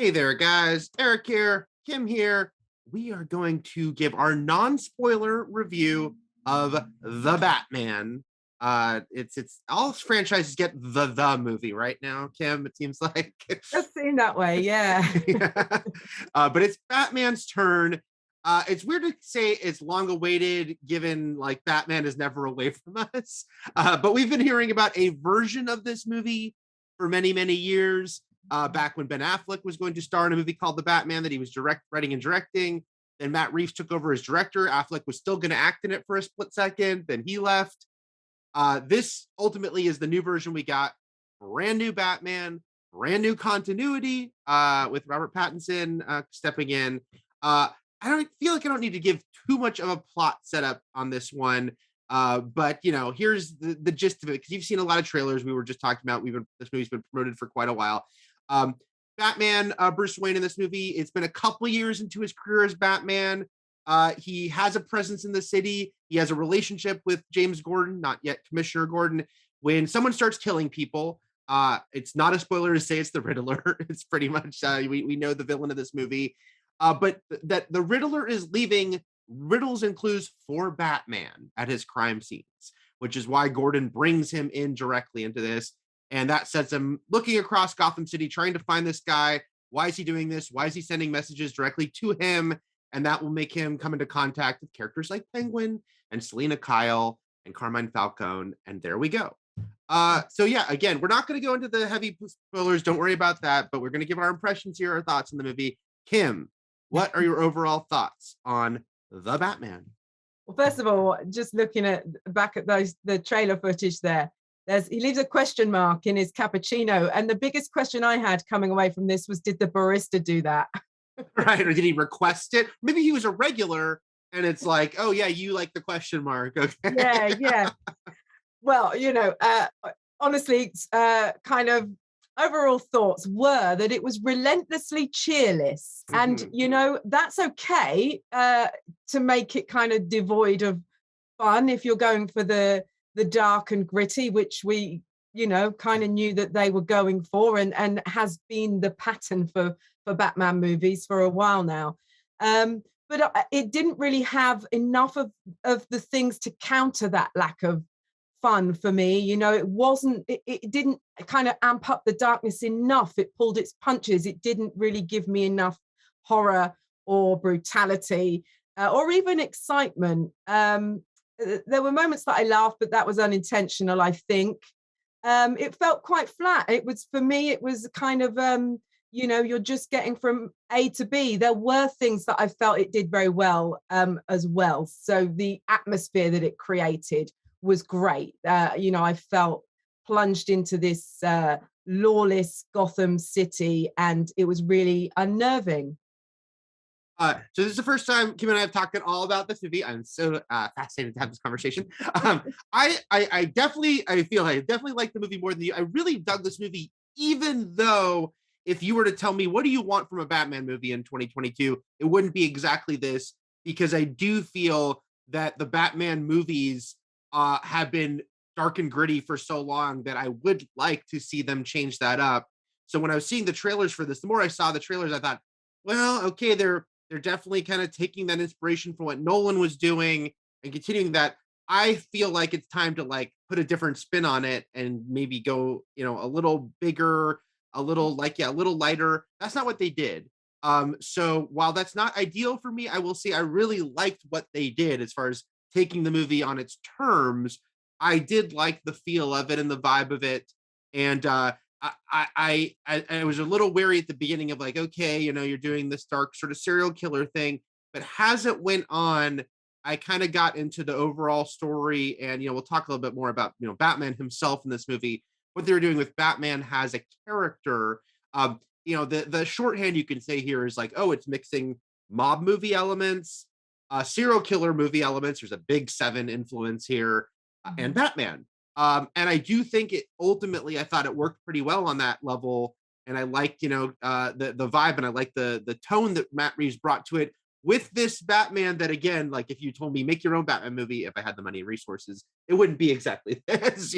Hey there, guys. Eric here, Kim here. We are going to give our non-spoiler review of The Batman. It's all franchises get the movie right now, Kim. It seems like, Does seem that way, yeah. yeah. But it's Batman's turn. It's weird to say it's long awaited, given like Batman is never away from us. But we've been hearing about a version of this movie for many years. Back when Ben Affleck was going to star in a movie called The Batman that he was writing and directing. Then Matt Reeves took over as director. Affleck was still going to act in it for a split second. Then he left. This ultimately is the new version we got. Brand new Batman, brand new continuity with Robert Pattinson stepping in. I don't feel like I don't need to give too much of a plot setup on this one. But here's the gist of it, because you've seen a lot of trailers. We were just talking about. This movie's been promoted for quite a while. Batman, Bruce Wayne in this movie. It's been a couple years into his career as Batman. He has a presence in the city. He has a relationship with James Gordon, not yet Commissioner Gordon. When someone starts killing people, it's not a spoiler to say it's the Riddler. It's pretty much we know the villain of this movie. But that the Riddler is leaving riddles and clues for Batman at his crime scenes, which is why Gordon brings him in directly into this. And that sets him looking across Gotham City, trying to find this guy. Why is he doing this? Why is he sending messages directly to him? And that will make him come into contact with characters like Penguin and Selena Kyle and Carmine Falcone. And there we go. So yeah, again, we're not going to go into the heavy spoilers. Don't worry about that. But we're going to give our impressions here, our thoughts on the movie. Kim, what are your overall thoughts on The Batman? Well, first of all, just looking back at the trailer footage there, he leaves a question mark in his cappuccino. And the biggest question I had coming away from this was, did the barista do that? Right. Or did he request it? Maybe he was a regular and it's like, oh yeah, you like the question mark. Okay. Yeah. Well, honestly, kind of overall thoughts were that it was relentlessly cheerless. Mm-hmm. And, that's okay to make it kind of devoid of fun if you're going for the dark and gritty, which we, kind of knew that they were going for and has been the pattern for Batman movies for a while now. But it didn't really have enough of the things to counter that lack of fun for me. It didn't kind of amp up the darkness enough. It pulled its punches. It didn't really give me enough horror or brutality or even excitement. There were moments that I laughed, but that was unintentional, I think. It felt quite flat. For me, it was kind of, you're just getting from A to B. There were things that I felt it did very well as well. So the atmosphere that it created was great. I felt plunged into this lawless Gotham City, and it was really unnerving. So this is the first time Kim and I have talked at all about this movie. I'm so fascinated to have this conversation. I definitely like the movie more than you. I really dug this movie, even though if you were to tell me what do you want from a Batman movie in 2022, it wouldn't be exactly this, because I do feel that the Batman movies have been dark and gritty for so long that I would like to see them change that up. So when I was seeing the trailers for this, the more I saw the trailers, I thought, well, okay, they're definitely kind of taking that inspiration from what Nolan was doing and continuing that. I feel like it's time to like put a different spin on it and maybe go, a little bigger, a little lighter. That's not what they did. So while that's not ideal for me, I will say I really liked what they did as far as taking the movie on its terms. I did like the feel of it and the vibe of it. And I was a little wary at the beginning of like, okay, you're doing this dark sort of serial killer thing, but as it went on, I kind of got into the overall story. And, we'll talk a little bit more about, Batman himself in this movie, what they were doing with Batman as a character. The shorthand you can say here is like, oh, it's mixing mob movie elements, serial killer movie elements. There's a big Seven influence here, and Batman. And I do think it ultimately, I thought it worked pretty well on that level. And I liked, the vibe, and I liked the tone that Matt Reeves brought to it with this Batman that, again, like if you told me make your own Batman movie, if I had the money and resources, it wouldn't be exactly this,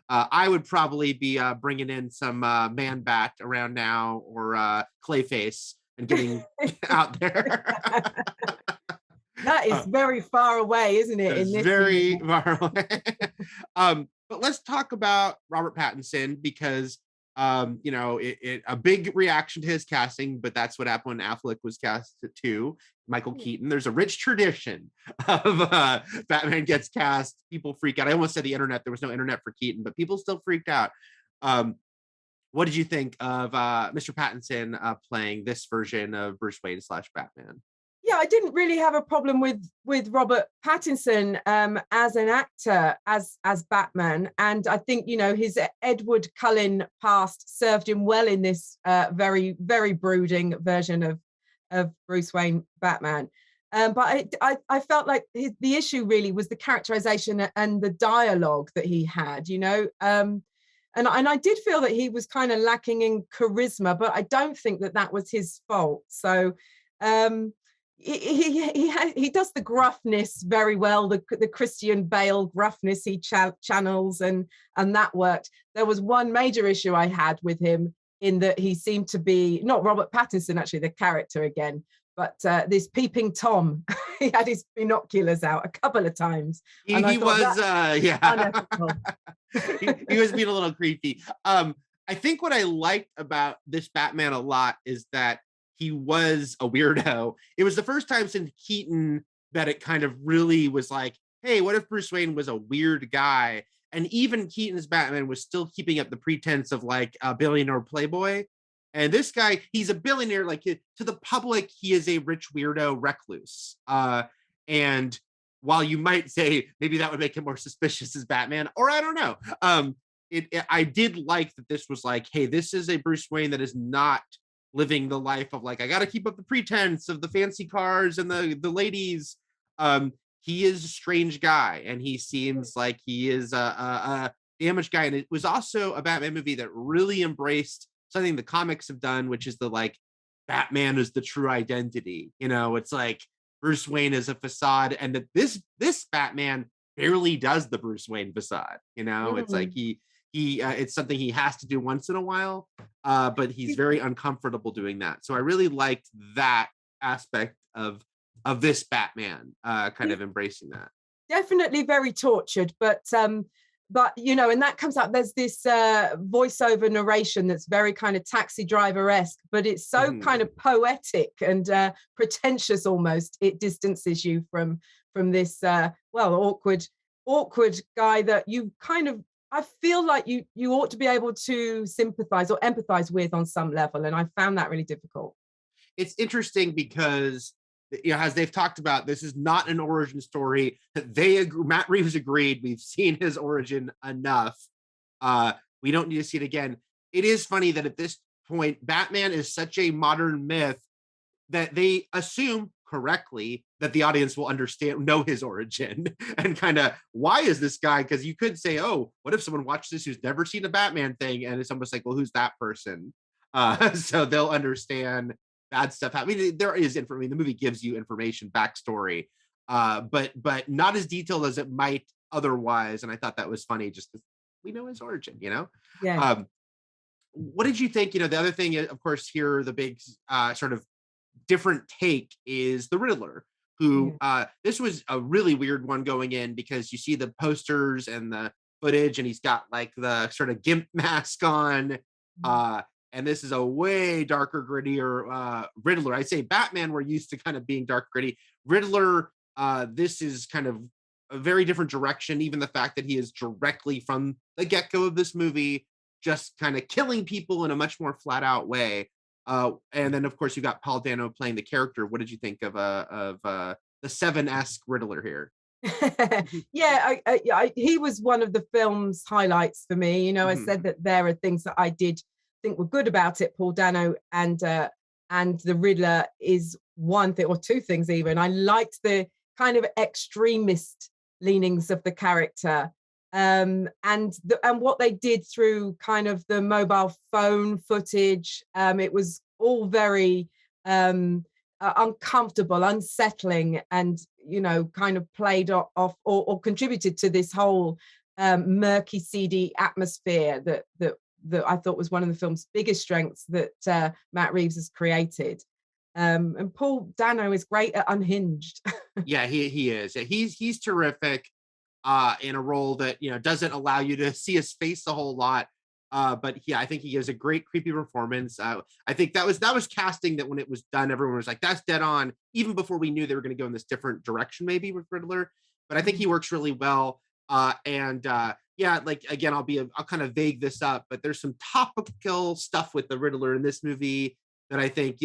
I would probably be bringing in some Man Bat around now, or Clayface, and getting out there. That is very far away, isn't it? It's In this very universe. far away. But let's talk about Robert Pattinson, because a big reaction to his casting, but that's what happened when Affleck was cast too. Michael Keaton. There's a rich tradition of Batman gets cast, people freak out. I almost said the internet. There was no internet for Keaton, but people still freaked out. What did you think of Mr. Pattinson playing this version of Bruce Wayne / Batman? Yeah, I didn't really have a problem with Robert Pattinson as an actor, as Batman, and I think his Edward Cullen past served him well in this very, very brooding version of Bruce Wayne Batman. But I felt like the issue really was the characterization and the dialogue that he had, and I did feel that he was kind of lacking in charisma, but I don't think that was his fault. So. He does the gruffness very well, the Christian Bale gruffness he channels, and that worked. There was one major issue I had with him, in that he seemed to be not Robert Pattinson, actually, the character again, but this peeping Tom. He had his binoculars out a couple of times. He was unethical. he was being a little creepy. I think what I liked about this Batman a lot is that he was a weirdo. It was the first time since Keaton that it kind of really was like, hey, what if Bruce Wayne was a weird guy? And even Keaton's Batman was still keeping up the pretense of like a billionaire playboy. And this guy, he's a billionaire. Like, to the public, he is a rich weirdo recluse. And while you might say maybe that would make him more suspicious as Batman, or I don't know, I did like that this was like, hey, this is a Bruce Wayne that is not living the life of like, I got to keep up the pretense of the fancy cars and the ladies. He is a strange guy, and he seems like he is a damaged guy. And it was also a Batman movie that really embraced something the comics have done, which is the like, Batman is the true identity. It's like Bruce Wayne is a facade, and that this Batman barely does the Bruce Wayne facade. It's like it's something he has to do once in a while, but he's very uncomfortable doing that. So I really liked that aspect of this Batman, kind of embracing that. Definitely very tortured, but and that comes out. There's this voiceover narration that's very kind of Taxi Driver-esque, but it's so kind of poetic and pretentious almost. It distances you from this awkward guy that you kind of, I feel like you ought to be able to sympathize or empathize with on some level. And I found that really difficult. It's interesting because, as they've talked about, this is not an origin story. Matt Reeves agreed. We've seen his origin enough. We don't need to see it again. It is funny that at this point, Batman is such a modern myth that they assume correctly that the audience will know his origin and kind of, why is this guy? Because you could say, oh, what if someone watched this who's never seen a Batman thing, and it's almost like, well, who's that person? So they'll understand bad stuff. I mean, there is information. The movie gives you information, backstory, but not as detailed as it might otherwise. And I thought that was funny, just because we know his origin. Yeah. What did you think? The other thing, of course, here the big sort of different take is the Riddler, who this was a really weird one going in, because you see the posters and the footage, and he's got like the sort of gimp mask on, and this is a way darker, grittier Riddler. I say Batman, we're used to kind of being dark, gritty. Riddler, this is kind of a very different direction. Even the fact that he is directly from the get-go of this movie just kind of killing people in a much more flat out way. And then, of course, you got Paul Dano playing the character. What did you think of the Seven-esque Riddler here? Yeah, he was one of the film's highlights for me. I said that there are things that I did think were good about it. Paul Dano and the Riddler is one thing, or two things even. I liked the kind of extremist leanings of the character. And what they did through kind of the mobile phone footage, it was all very uncomfortable, unsettling, and kind of played off or contributed to this whole murky, seedy atmosphere that I thought was one of the film's biggest strengths that Matt Reeves has created. And Paul Dano is great at Unhinged. Yeah, he is. Yeah, he's terrific in a role that doesn't allow you to see his face a whole lot. But yeah, I think he gives a great creepy performance. I think that was casting that when it was done, everyone was like, "That's dead on," even before we knew they were going to go in this different direction, maybe with Riddler. But I think he works really well. Yeah, like again, I'll kind of vague this up, but there's some topical stuff with the Riddler in this movie that I think,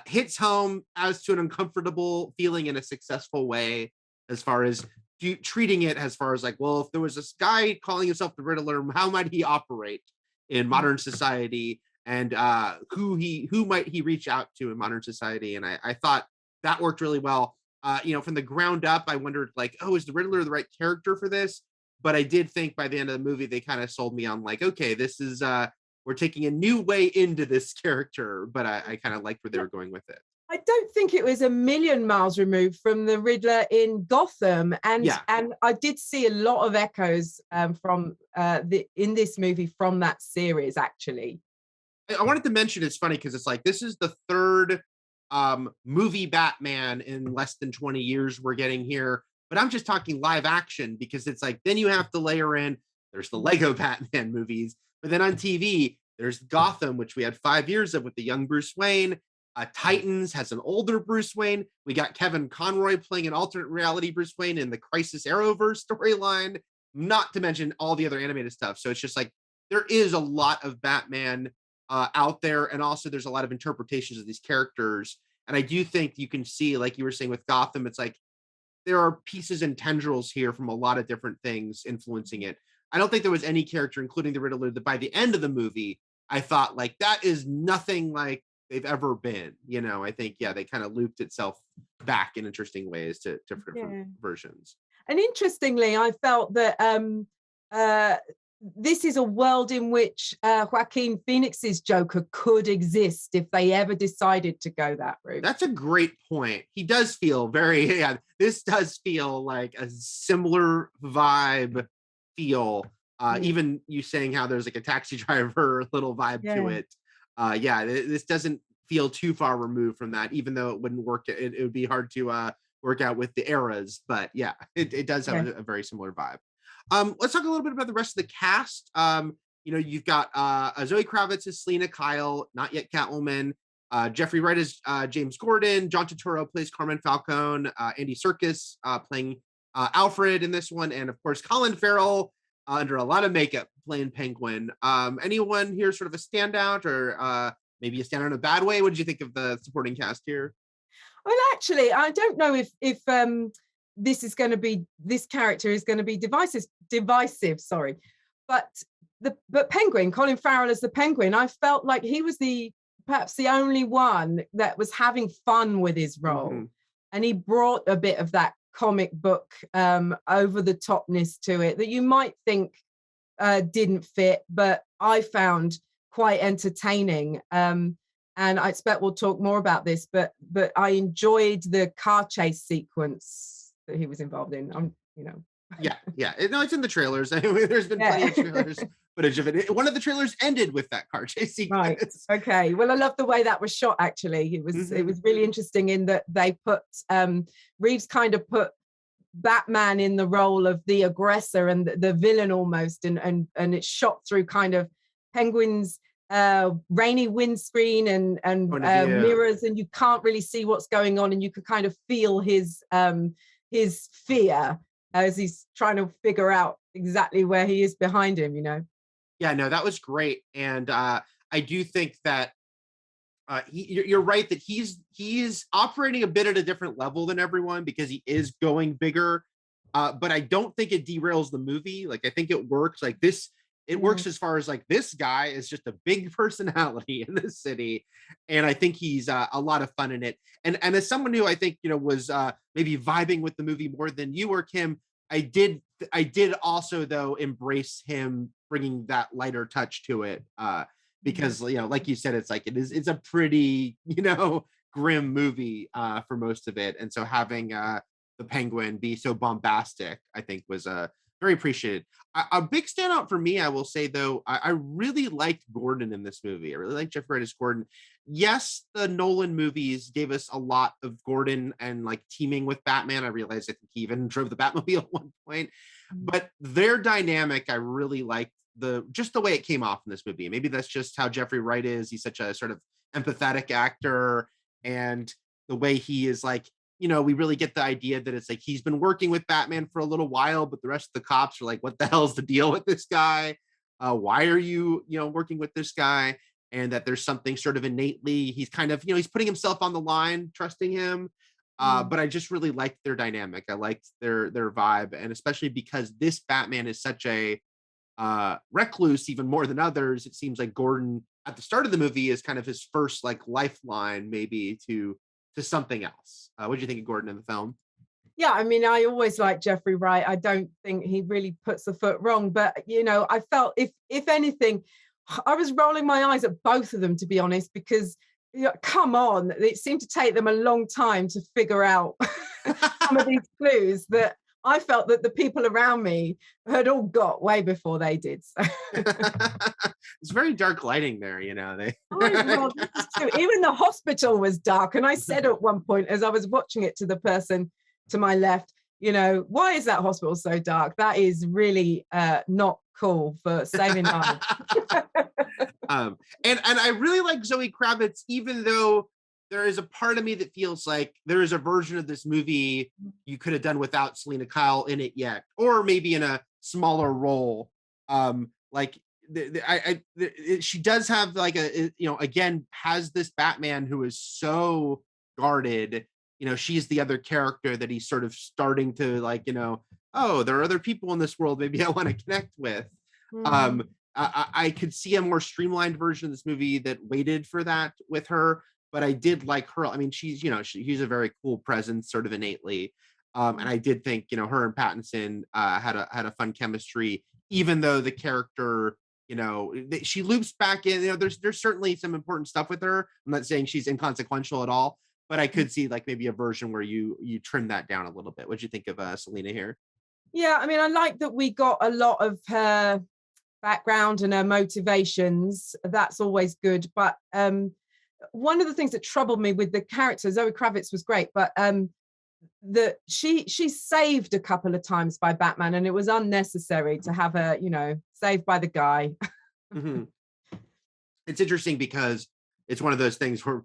hits home as to an uncomfortable feeling in a successful way, as far as treating it as far as like, well, if there was this guy calling himself the Riddler, how might he operate in modern society, and who might he reach out to in modern society? And I thought that worked really well. From the ground up, I wondered like, oh, is the Riddler the right character for this? But I did think by the end of the movie, they kind of sold me on like, okay, this is we're taking a new way into this character, but I kind of liked where they were going with it. I don't think it was a million miles removed from the Riddler in Gotham, and I did see a lot of echoes from in this movie from that series. Actually, I wanted to mention, it's funny because it's like this is the third movie Batman in less than 20 years we're getting here, but I'm just talking live action, because it's like then you have to layer in there's the Lego Batman movies, but then on TV there's Gotham, which we had 5 years of with the young Bruce Wayne. Titans has an older Bruce Wayne. We got Kevin Conroy playing an alternate reality Bruce Wayne in the Crisis Arrowverse storyline, not to mention all the other animated stuff. So it's just like there is a lot of Batman out there, and also there's a lot of interpretations of these characters. And I do think you can see, like you were saying with Gotham, it's like there are pieces and tendrils here from a lot of different things influencing it. I don't think there was any character, including the Riddler, that by the end of the movie, I thought like that is nothing like they've ever been. I think, they kind of looped itself back in interesting ways to different versions. And interestingly, I felt that this is a world in which Joaquin Phoenix's Joker could exist if they ever decided to go that route. That's a great point. He does feel very, this does feel like a similar vibe feel. Even you saying how there's like a Taxi Driver little vibe to it. This doesn't feel too far removed from that, even though it wouldn't work. It would be hard to work out with the eras, but it does have a very similar vibe. Let's talk a little bit about the rest of the cast. You've got Zoe Kravitz as Selena Kyle, not yet Catwoman. Jeffrey Wright as James Gordon. John Turturro plays Carmine Falcone. Andy Serkis playing Alfred in this one, and of course Colin Farrell under a lot of makeup playing Penguin. Anyone here sort of a standout, or maybe a standout in a bad way? What did you think of the supporting cast here? Well, actually, I don't know if this character is going to be divisive. Sorry, but Penguin, Colin Farrell as the Penguin, I felt like he was perhaps the only one that was having fun with his role, and he brought a bit of that comic book over the topness to it that you might think didn't fit, but I found quite entertaining. And I expect we'll talk more about this, but I enjoyed the car chase sequence that he was involved in. No, it's in the trailers. There's been plenty of trailers footage of it. One of the trailers ended with that car chase sequence. Right. Okay. Well, I love the way that was shot. Actually, it was really interesting in that they put Reeves kind of put Batman in the role of the aggressor and the villain almost, and it's shot through kind of Penguin's rainy windscreen and mirrors, and you can't really see what's going on, and you could kind of feel his fear as he's trying to figure out exactly where he is behind him. That was great. And I do think that you're right that he's operating a bit at a different level than everyone, because he is going bigger, but I don't think it derails the movie. Like, I think it works like this. It works as far as like this guy is just a big personality in the city, and I think he's a lot of fun in it. And as someone who I think was maybe vibing with the movie more than you or Kim, I did also though embrace him bringing that lighter touch to it, because like you said, it's like it's a pretty grim movie for most of it. And so having the Penguin be so bombastic, I think was very appreciated. A big standout for me, I will say though, I really liked Gordon in this movie. I really liked Jeffrey Wright as Gordon. Yes, the Nolan movies gave us a lot of Gordon and like teaming with Batman. I realized I think he even drove the Batmobile at one point, but their dynamic, I really liked just the way it came off in this movie. Maybe that's just how Jeffrey Wright is. He's such a sort of empathetic actor, and the way he is like, we really get the idea that it's like he's been working with Batman for a little while, but the rest of the cops are like, what the hell's the deal with this guy? Why are you, working with this guy? And that there's something sort of innately, he's kind of, he's putting himself on the line, trusting him. But I just really liked their dynamic. I liked their vibe. And especially because this Batman is such a recluse, even more than others. It seems like Gordon at the start of the movie is kind of his first like lifeline maybe to something else. What do you think of Gordon in the film? Yeah, I mean, I always like Jeffrey Wright. I don't think he really puts the foot wrong, but I felt if anything, I was rolling my eyes at both of them, to be honest, because come on, it seemed to take them a long time to figure out some of these clues that I felt that the people around me had all got way before they did. So. It's very dark lighting there, They well, even the hospital was dark. And I said at one point, as I was watching it to the person to my left, why is that hospital so dark? That is really not cool for saving lives. And I really like Zoe Kravitz, even though there is a part of me that feels like there is a version of this movie you could have done without Selena Kyle in it yet, or maybe in a smaller role. She does have like again, has this Batman who is so guarded. She's the other character that he's sort of starting to like, oh, there are other people in this world maybe I want to connect with. I could see a more streamlined version of this movie that waited for that with her, but I did like her. I mean, she's a very cool presence sort of innately. And I did think, her and Pattinson had a fun chemistry, even though the character, she loops back in, there's certainly some important stuff with her. I'm not saying she's inconsequential at all, but I could see like maybe a version where you trim that down a little bit. What'd you think of Selena here? Yeah, I mean, I like that we got a lot of her background and her motivations. That's always good. But one of the things that troubled me with the character, Zoe Kravitz was great, but that she's saved a couple of times by Batman, and it was unnecessary to have her, saved by the guy. Mm-hmm. It's interesting because it's one of those things where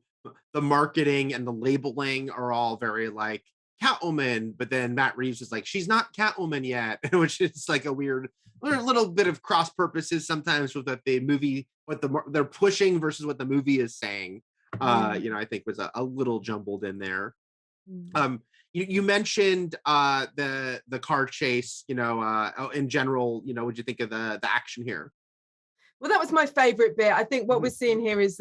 the marketing and the labeling are all very like Catwoman, but then Matt Reeves is like, she's not Catwoman yet, which is like a weird little bit of cross purposes sometimes with the movie, what they're pushing versus what the movie is saying. I think was a little jumbled in there. You mentioned the car chase, in general, what'd you think of the action here? Well, that was my favorite bit. I think what we're seeing here is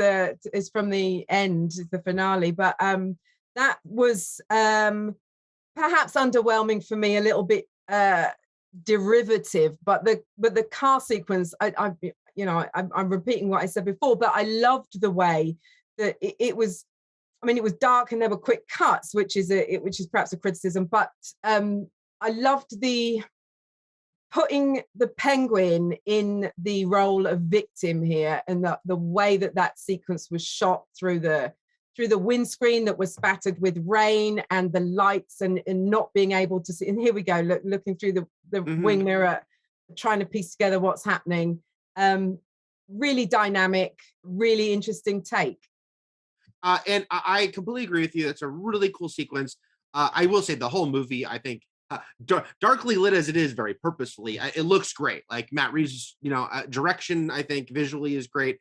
from the end, is the finale, but that was perhaps underwhelming for me, a little bit derivative, but the car sequence, I'm repeating what I said before, but I loved the way that it was. I mean, it was dark and there were quick cuts, which is perhaps a criticism, but I loved the putting the Penguin in the role of victim here, and the way that sequence was shot through the windscreen that was spattered with rain, and the lights, and not being able to see. And here we go, looking through the wing mirror, trying to piece together what's happening. Really dynamic, really interesting take. And I completely agree with you. That's a really cool sequence. I will say the whole movie, I think, darkly lit as it is, very purposefully, it looks great. Like Matt Reeves, direction, I think visually is great.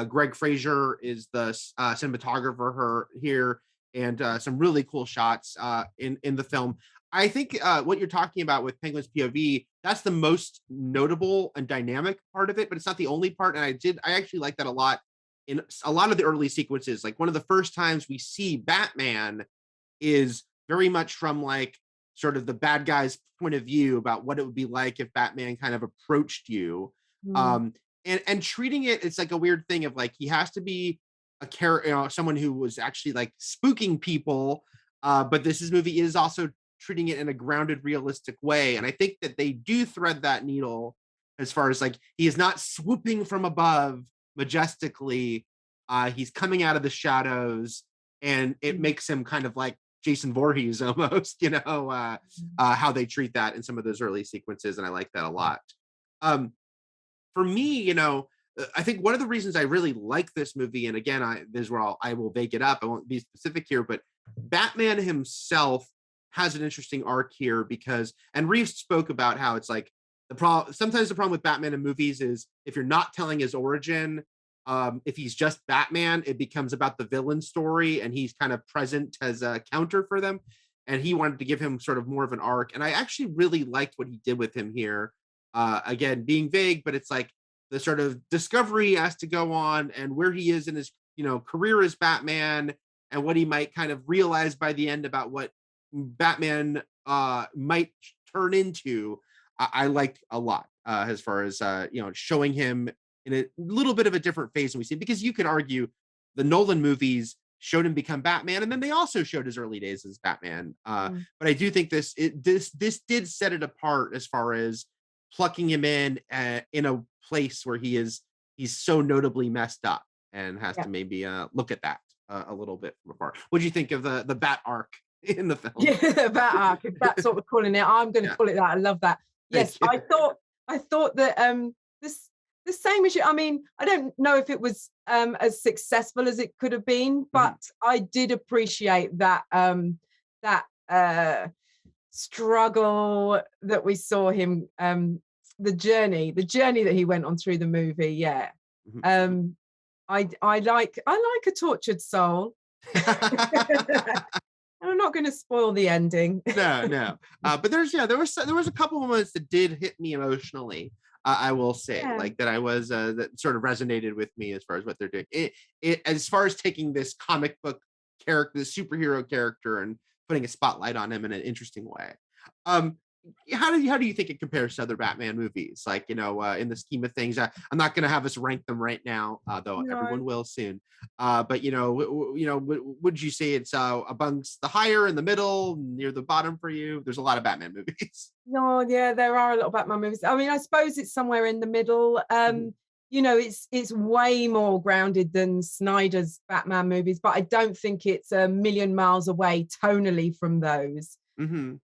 Greg Fraser is the cinematographer here, and some really cool shots in the film. I think what you're talking about with Penguin's POV, that's the most notable and dynamic part of it, but it's not the only part. And I actually like that a lot in a lot of the early sequences. Like one of the first times we see Batman is very much from like sort of the bad guy's point of view about what it would be like if Batman kind of approached you. And treating it's like a weird thing of like, he has to be someone who was actually like spooking people. But this movie is also treating it in a grounded, realistic way. And I think that they do thread that needle as far as like, he is not swooping from above majestically. He's coming out of the shadows, and it makes him kind of like Jason Voorhees almost, how they treat that in some of those early sequences. And I like that a lot. For me, I think one of the reasons I really like this movie, and again, this is where I will vague it up. I won't be specific here, but Batman himself has an interesting arc here because, and Reeves spoke about how it's like sometimes the problem with Batman in movies is if you're not telling his origin, if he's just Batman, it becomes about the villain story, and he's kind of present as a counter for them. And he wanted to give him sort of more of an arc. And I actually really liked what he did with him here. Again, being vague, but it's like the sort of discovery has to go on, and where he is in his, career as Batman, and what he might kind of realize by the end about what Batman might turn into. I liked a lot as far as showing him in a little bit of a different phase than we see, because you could argue the Nolan movies showed him become Batman, and then they also showed his early days as Batman. But I do think this did set it apart as far as plucking him in a place where he's so notably messed up and has to maybe look at that a little bit from afar. What do you think of the Bat arc in the film? Yeah, the Bat arc, if that's what we're calling it. I'm going to call it that. I love that. Yes, I thought that the same issue. I mean, I don't know if it was as successful as it could have been, but I did appreciate that struggle that we saw him, the journey that he went on through the movie. Yeah. I like a tortured soul. I'm not going to spoil the ending. No. But there was a couple moments that did hit me emotionally. I will say, like that I was that sort of resonated with me as far as what they're doing. It as far as taking this comic book character, this superhero character, and putting a spotlight on him in an interesting way. How do you think it compares to other Batman movies? Like, in the scheme of things, I'm not going to have us rank them right now, though everyone will soon. But would you say it's amongst the higher, in the middle, near the bottom for you? There's a lot of Batman movies. No, yeah, there are a lot of Batman movies. I mean, I suppose it's somewhere in the middle. It's way more grounded than Snyder's Batman movies, but I don't think it's a million miles away tonally from those.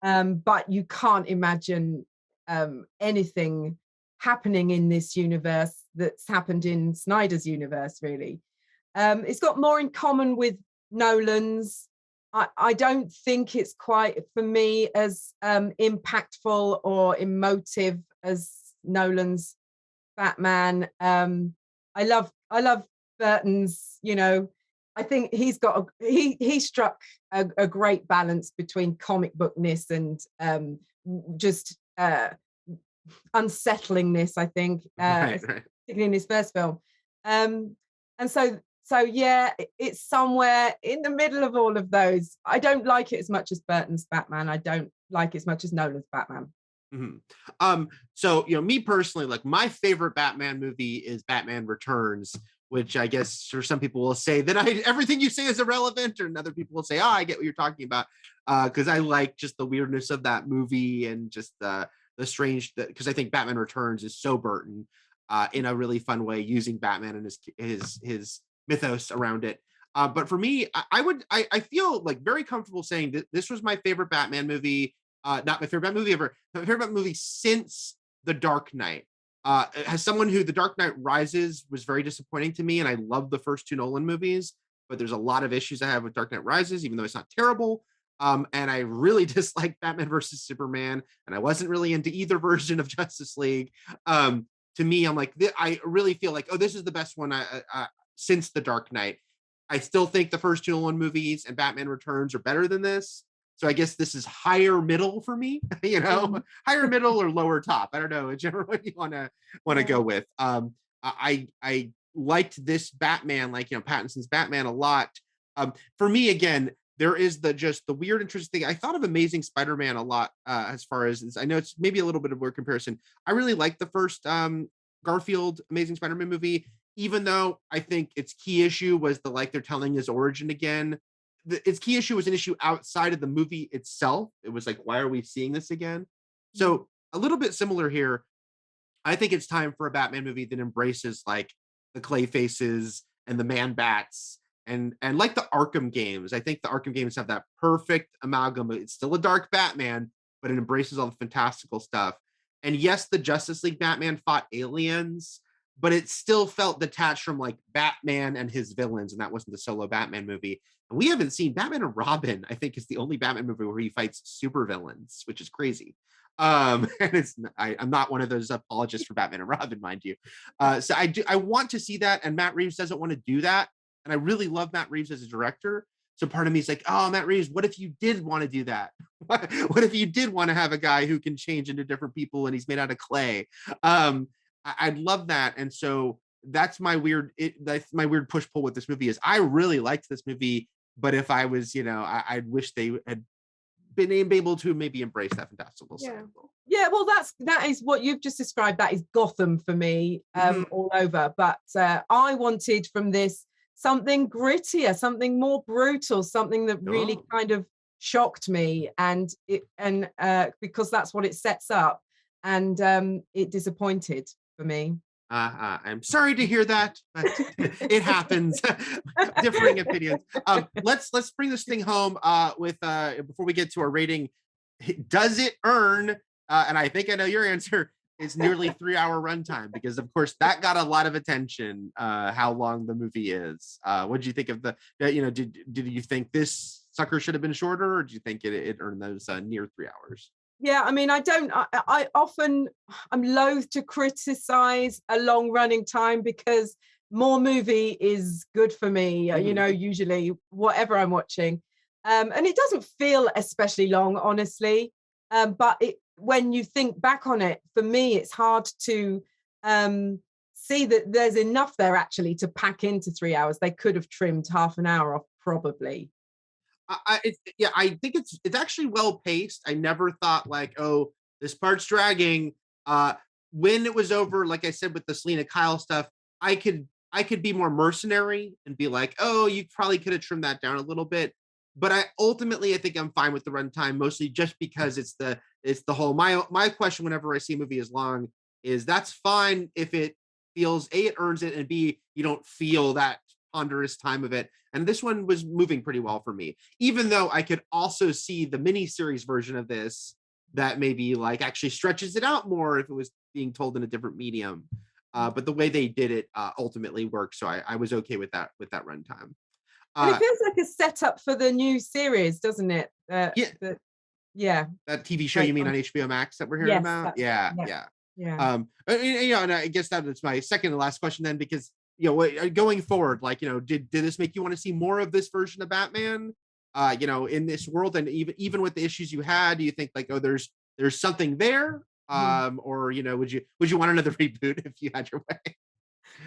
But you can't imagine anything happening in this universe that's happened in Snyder's universe, really. It's got more in common with Nolan's. I don't think it's quite, for me, as impactful or emotive as Nolan's Batman. I love Burton's, I think he's got he struck a great balance between comic bookness and just unsettlingness, I think, particularly in his first film. And so yeah, it's somewhere in the middle of all of those. I don't like it as much as Burton's Batman. I don't like it as much as Nolan's Batman. So me personally, like, my favorite Batman movie is Batman Returns, which I guess for some people will say that everything you say is irrelevant, and other people will say, I get what you're talking about, because I like just the weirdness of that movie and just the strange, because I think Batman Returns is so Burton in a really fun way, using Batman and his mythos around it. But for me, I feel like very comfortable saying that this was my favorite Batman movie. Not my favorite Batman movie ever, my favorite Batman movie since The Dark Knight. As someone who The Dark Knight Rises was very disappointing to me, and I love the first two Nolan movies, but there's a lot of issues I have with Dark Knight Rises, even though it's not terrible. And I really dislike Batman versus Superman, and I wasn't really into either version of Justice League. To me, I'm like, I really feel like, this is the best one since The Dark Knight. I still think the first two Nolan movies and Batman Returns are better than this. So I guess this is higher middle for me, higher middle or lower top. I don't know, whichever one you want to go with. I liked this Batman, like, Pattinson's Batman, a lot. For me, again, there is the weird, interesting thing. I thought of Amazing Spider-Man a lot, as far as, I know it's maybe a little bit of a weird comparison. I really liked the first Garfield Amazing Spider-Man movie, even though I think its key issue was they're telling his origin again. Its key issue was an issue outside of the movie itself. It was like, why are we seeing this again? So a little bit similar here. I think it's time for a Batman movie that embraces like the clay faces and the man bats and like the Arkham games. I think the Arkham games have that perfect amalgam. It's still a dark Batman, but it embraces all the fantastical stuff. And yes, the Justice League Batman fought aliens, but it still felt detached from like Batman and his villains, and that wasn't the solo Batman movie. And we haven't seen Batman and Robin, I think, is the only Batman movie where he fights super villains, which is crazy. And I'm not one of those apologists for Batman and Robin, mind you. So I want to see that, and Matt Reeves doesn't want to do that. And I really love Matt Reeves as a director. So part of me is like, oh, Matt Reeves, what if you did want to do that? What if you did want to have a guy who can change into different people and he's made out of clay? I'd love that. And so that's my weird push pull with this movie is I really liked this movie, but if I was, I wish they had been able to maybe embrace that fantastical side. Yeah, well, that is what you've just described. That is Gotham for me, all over. But I wanted from this something grittier, something more brutal, something that really kind of shocked me, and because that's what it sets up, and it disappointed for me. I'm sorry to hear that, but it happens. Differing opinions. Let's bring this thing home with before we get to our rating. Does it earn? And I think I know your answer. It's nearly 3-hour runtime because, of course, that got a lot of attention. How long the movie is? What did you think of the? Did you think this sucker should have been shorter, or do you think it earned those near 3 hours? Yeah, I mean, I'm loath to criticize a long running time because more movie is good for me, usually whatever I'm watching. And it doesn't feel especially long, honestly. But when you think back on it, for me, it's hard to see that there's enough there actually to pack into 3 hours. They could have trimmed half an hour off, probably. I think it's actually well paced. I never thought like, oh, this part's dragging. When it was over, like I said with the Selena Kyle stuff, I could be more mercenary and be like, oh, you probably could have trimmed that down a little bit. But I think I'm fine with the runtime, mostly just because it's the whole my question whenever I see a movie as long is that's fine if it feels A, it earns it, and B, you don't feel that ponderous time of it. And this one was moving pretty well for me, even though I could also see the miniseries version of this that maybe like actually stretches it out more if it was being told in a different medium. But the way they did it ultimately worked. So I was okay with that runtime. And it feels like a setup for the new series, doesn't it? Yeah. That TV show you mean on HBO Max that we're hearing about? Yeah. And I guess that's my second and last question then, because going forward, like, did this make you want to see more of this version of Batman, in this world? And even with the issues you had, do you think like, oh, there's something there? Or, would you want another reboot if you had your way?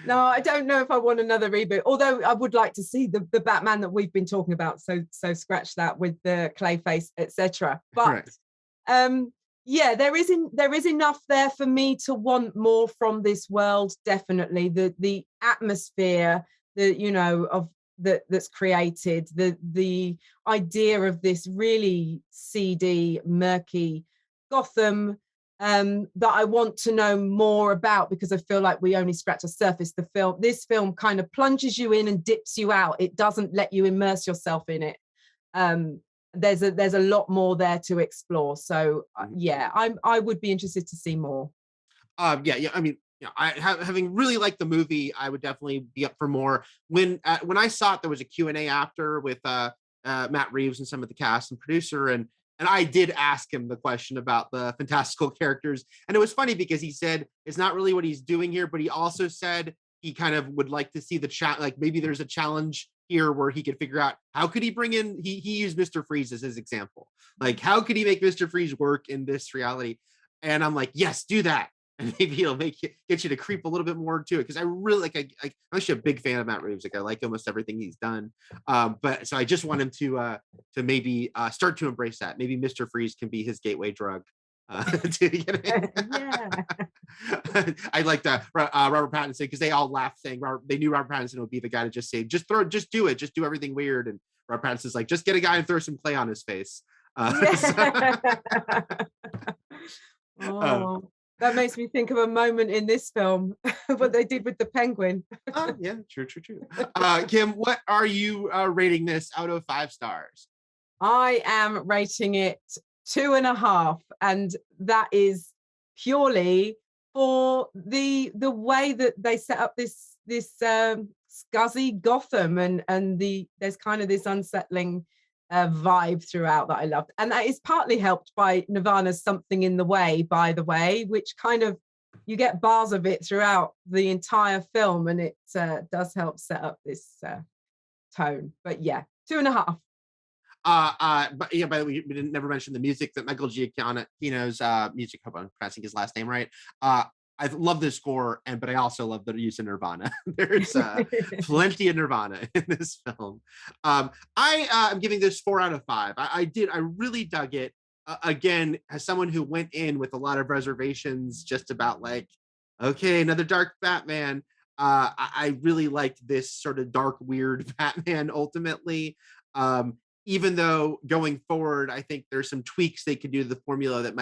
No, I don't know if I want another reboot, although I would like to see the Batman that we've been talking about. So scratch that with the Clayface, etc. But yeah, there is enough there for me to want more from this world. Definitely, the atmosphere, that's created, the idea of this really seedy, murky Gotham. That I want to know more about, because I feel like we only scratch the surface. This film kind of plunges you in and dips you out. It doesn't let you immerse yourself in it. There's a lot more there to explore. So I would be interested to see more. I mean, having really liked the movie, I would definitely be up for more. When I saw it, there was a Q&A after with Matt Reeves and some of the cast and producer, and I did ask him the question about the fantastical characters. And it was funny because he said it's not really what he's doing here, but he also said he kind of would like to see the chat, like maybe there's a challenge here where he could figure out how could he bring in, he used Mr. Freeze as his example. Like, how could he make Mr. Freeze work in this reality? And I'm like, yes, do that. And maybe it'll get you to creep a little bit more to it. Cause I really I'm actually a big fan of Matt Reeves. Like, I like almost everything he's done. But so I just want him to maybe start to embrace that. Maybe Mr. Freeze can be his gateway drug. To get I like that Robert Pattinson, because they all laughed saying they knew Robert Pattinson would be the guy to just say, just do it, just do everything weird. And Robert Pattinson's like, just get a guy and throw some clay on his face. Oh, that makes me think of a moment in this film, what they did with the penguin. Yeah, true. Kim, what are you rating this out of 5 stars? I am rating it 2.5, and that is purely for the way that they set up this scuzzy Gotham, and there's kind of this unsettling vibe throughout that I loved, and that is partly helped by Nirvana's "Something in the Way," by the way, which kind of, you get bars of it throughout the entire film, and it does help set up this tone. But yeah, 2.5. But yeah, by the way, we didn't never mention the music that Michael Giacchino's music. Hope I'm pronouncing his last name right. I love this score, but I also love the use of Nirvana. There's plenty of Nirvana in this film. I am giving this 4 out of 5. I really dug it. Again, as someone who went in with a lot of reservations, just about like, okay, another dark Batman. I really liked this sort of dark, weird Batman ultimately. Even though going forward, I think there's some tweaks they could do to the formula that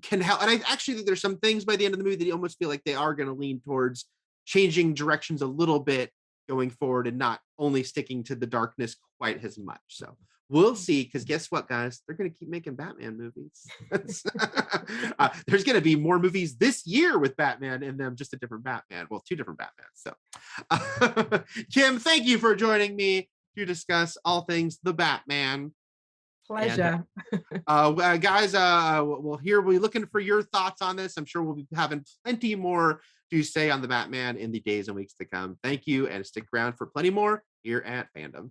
can help. And I actually think there's some things by the end of the movie that you almost feel like they are going to lean towards changing directions a little bit going forward, and not only sticking to the darkness quite as much. So we'll see, because guess what, guys? They're going to keep making Batman movies. There's going to be more movies this year with Batman in them, just a different Batman. Well, 2 different Batmans. So Kim, thank you for joining me to discuss all things the Batman. Pleasure. And, guys, we'll be looking for your thoughts on this. I'm sure we'll be having plenty more to say on the Batman in the days and weeks to come. Thank you, and stick around for plenty more here at Fandom.